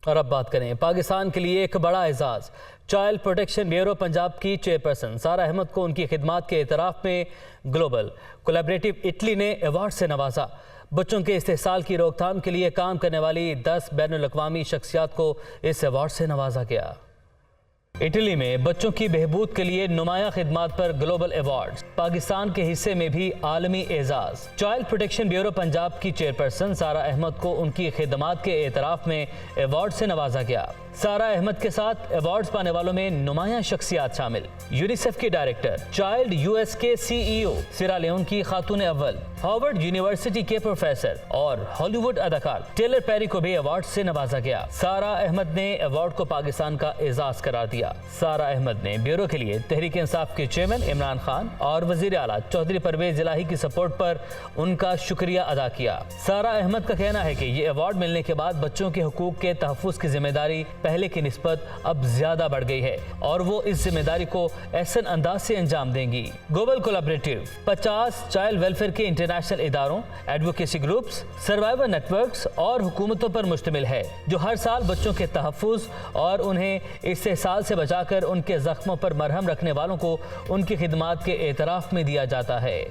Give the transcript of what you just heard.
اور اب بات کریں پاکستان کے لیے ایک بڑا اعزاز۔ چائلڈ پروٹیکشن بیورو پنجاب کی چیئرپرسن سارہ احمد کو ان کی خدمات کے اعتراف میں گلوبل کولیبریٹو اٹلی نے ایوارڈ سے نوازا۔ بچوں کے استحصال کی روک تھام کے لیے کام کرنے والی 10 بین الاقوامی شخصیات کو اس ایوارڈ سے نوازا گیا۔ اٹلی میں بچوں کی بہبود کے لیے نمایاں خدمات پر گلوبل ایوارڈ، پاکستان کے حصے میں بھی عالمی اعزاز۔ چائلڈ پروٹیکشن بیورو پنجاب کی چیئرپرسن سارہ احمد کو ان کی خدمات کے اعتراف میں ایوارڈ سے نوازا گیا۔ سارہ احمد کے ساتھ ایوارڈز پانے والوں میں نمایاں شخصیات شامل، یونیسیف کی ڈائریکٹر، چائلڈ US کے CEO، سیرا لیون کی خاتون اول، ہارورڈ یونیورسٹی کے پروفیسر اور ہالی ووڈ اداکار ٹیلر پیری کو بھی ایوارڈ سے نوازا گیا۔ سارہ احمد نے ایوارڈ کو پاکستان کا اعزاز قرار دیا۔ سارہ احمد نے بیورو کے لیے تحریک انصاف کے چیئرمین عمران خان اور وزیر اعلیٰ چودھری پرویز الہی کی سپورٹ پر ان کا شکریہ ادا کیا۔ سارہ احمد کا کہنا ہے کہ یہ ایوارڈ ملنے کے بعد بچوں کے حقوق کے تحفظ کی ذمہ داری پہلے کی نسبت اب زیادہ بڑھ گئی ہے اور وہ اس ذمہ داری کو احسن انداز سے انجام دیں گی۔ گلوبل کولیبریٹو 50 چائلڈ ویلفیئر کے انٹرنیشنل اداروں، advocacy groups, survivor networks اور حکومتوں پر مشتمل ہے، جو ہر سال بچوں کے تحفظ اور انہیں استحصال سے بچا کر ان کے زخموں پر مرہم رکھنے والوں کو ان کی خدمات کے اعتراف میں دیا جاتا ہے۔